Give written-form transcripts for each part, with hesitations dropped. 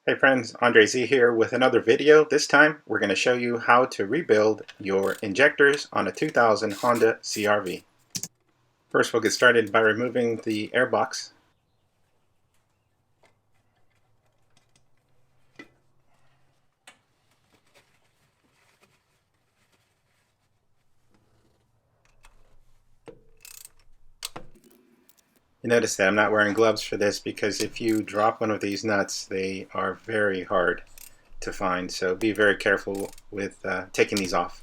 Hey friends, Andre Z here with another video. This time we're going to show you how to rebuild your injectors on a 2000 Honda CRV. First we'll get started by removing the airbox. You notice that I'm not wearing gloves for this because if you drop one of these nuts, they are very hard to find, so be very careful with taking these off.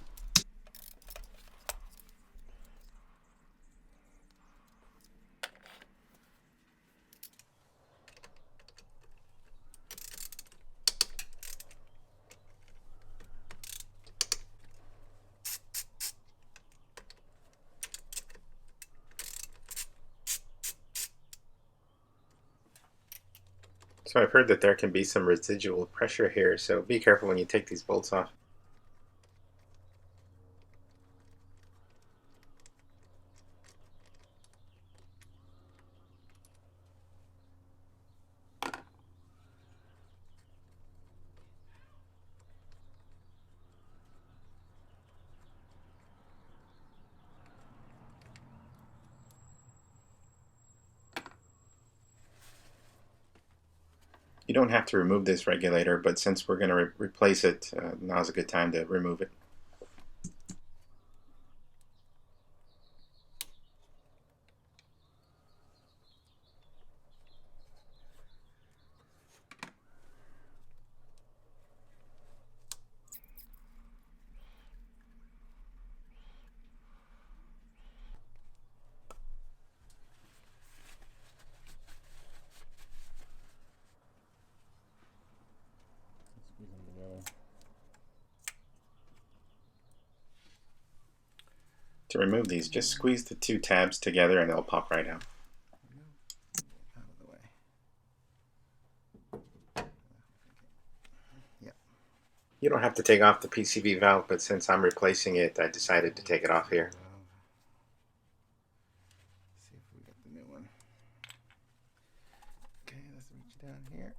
So I've heard that there can be some residual pressure here, so be careful when you take these bolts off. You don't have to remove this regulator, but since we're going to replace it, now's a good time to remove it. To remove these, just squeeze the two tabs together and they'll pop right out. Out of the way. Yep. You don't have to take off the PCV valve, but since I'm replacing it, I decided to take it off here. See if we get the new one. Okay, let's reach down here.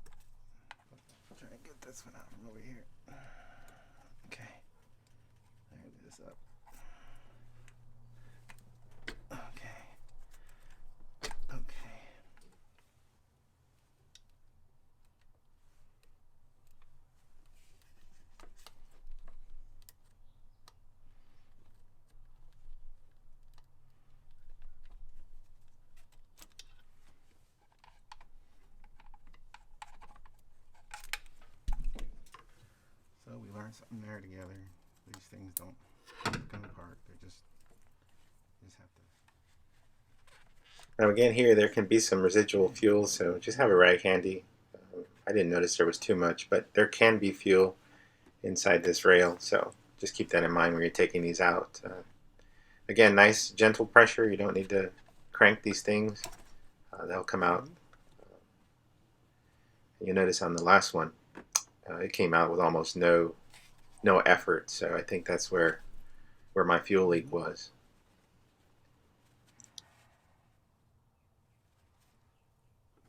Try and get this one out from over here. Okay. I'm gonna do this up. Okay. Okay. So we learned something there together. These things don't come apart. They just have to. Now again here, there can be some residual fuel, so just have a rag handy. I didn't notice there was too much, but there can be fuel inside this rail, so just keep that in mind when you're taking these out. Again, nice gentle pressure. You don't need to crank these things. They'll come out. You notice on the last one, it came out with almost no effort, so I think that's where my fuel leak was.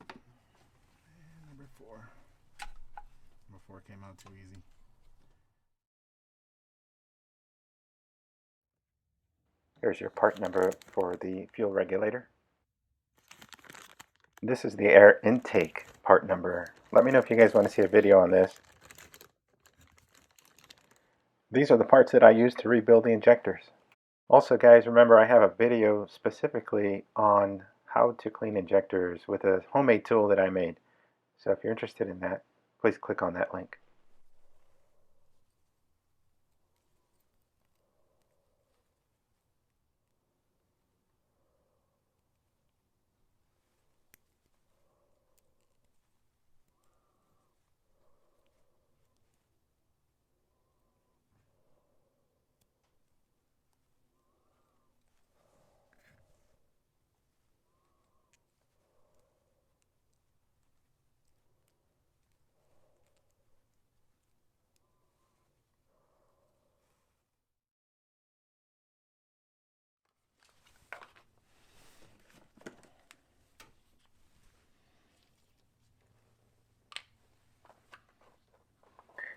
And number four. Number four came out too easy. Here's your part number for the fuel regulator. This is the air intake part number. Let me know if you guys want to see a video on this. These are the parts that I use to rebuild the injectors. Also guys, remember I have a video specifically on how to clean injectors with a homemade tool that I made. So if you're interested in that, please click on that link.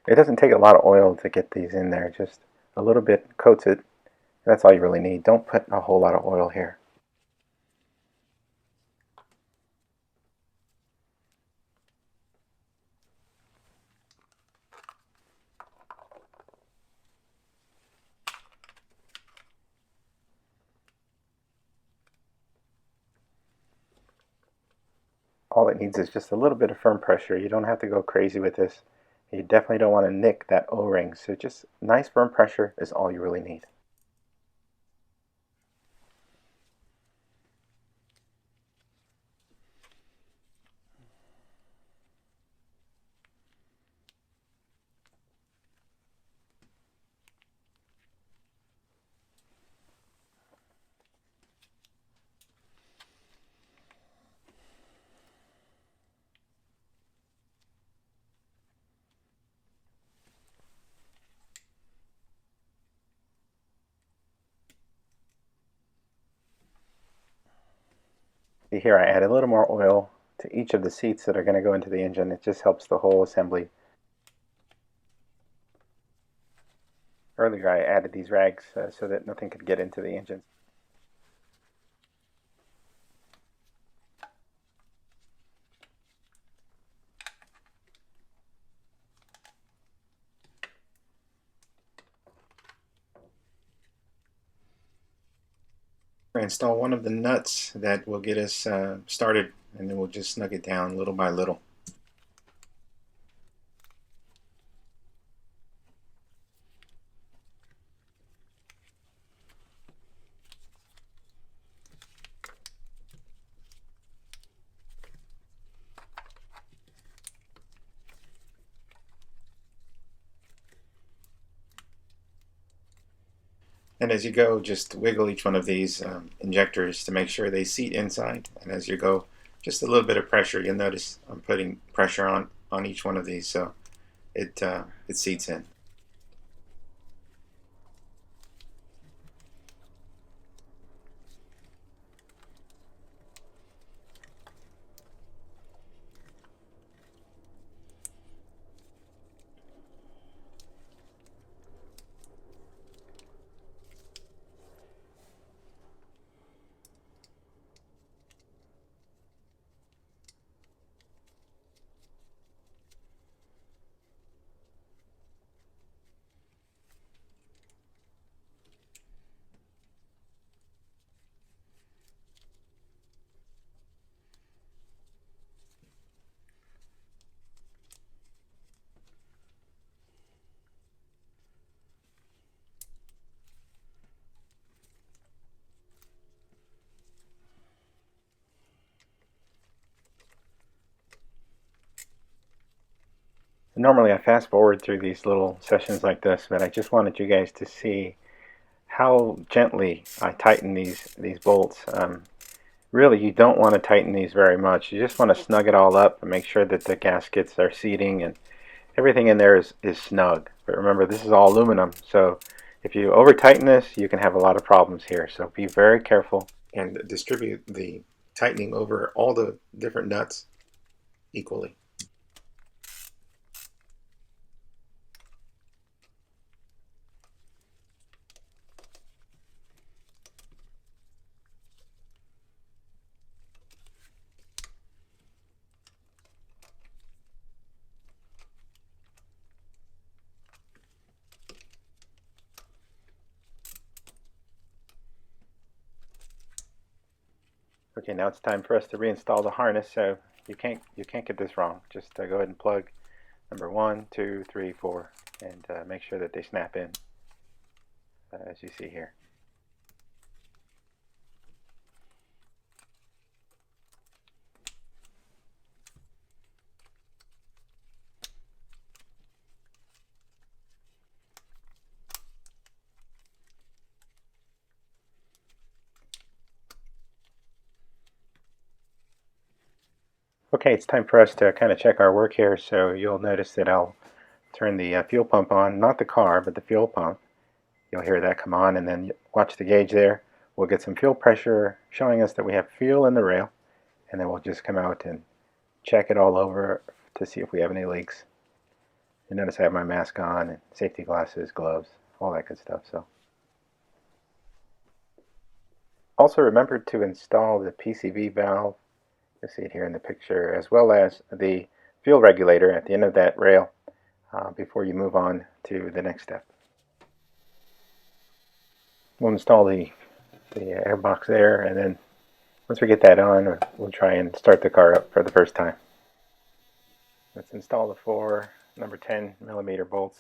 It doesn't take a lot of oil to get these in there, just a little bit coats it. That's all you really need. Don't put a whole lot of oil here. All it needs is just a little bit of firm pressure. You don't have to go crazy with this. You definitely don't want to nick that O-ring, so just nice firm pressure is all you really need. See here, I added a little more oil to each of the seats that are going to go into the engine. It just helps the whole assembly. Earlier I added these rags so that nothing could get into the engine. Install one of the nuts that will get us started, and then we'll just snug it down little by little. And as you go, just wiggle each one of these injectors to make sure they seat inside. And as you go, just a little bit of pressure. You'll notice I'm putting pressure on each one of these, so it seats in. Normally I fast forward through these little sessions like this, but I just wanted you guys to see how gently I tighten these bolts. Really, you don't want to tighten these very much. You just want to snug it all up and make sure that the gaskets are seating and everything in there is snug. But remember, this is all aluminum, so if you over tighten this, you can have a lot of problems here. So be very careful. And distribute the tightening over all the different nuts equally. Okay, now it's time for us to reinstall the harness. So you can't get this wrong. Just go ahead and plug number 1, 2, 3, 4, and make sure that they snap in, as you see here. Okay, it's time for us to kind of check our work here. So you'll notice that I'll turn the fuel pump on, not the car, but the fuel pump. You'll hear that come on, and then watch the gauge there. We'll get some fuel pressure showing us that we have fuel in the rail, and then we'll just come out and check it all over to see if we have any leaks. You notice I have my mask on and safety glasses, gloves, all that good stuff. So, also remember to install the PCV valve. You'll see it here in the picture, as well as the fuel regulator at the end of that rail before you move on to the next step. We'll install the air box there, and then once we get that on, we'll try and start the car up for the first time. Let's install the 4 number 10 millimeter bolts.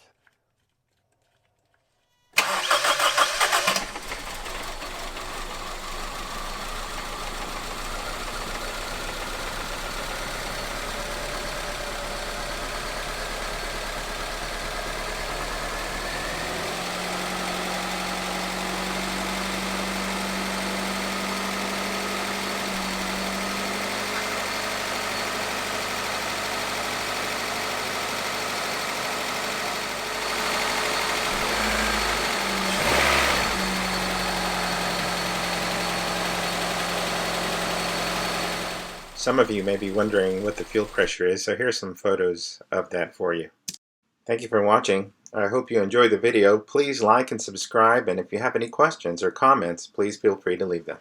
Some of you may be wondering what the fuel pressure is, so here's some photos of that for you. Thank you for watching. I hope you enjoyed the video. Please like and subscribe, and if you have any questions or comments, please feel free to leave them.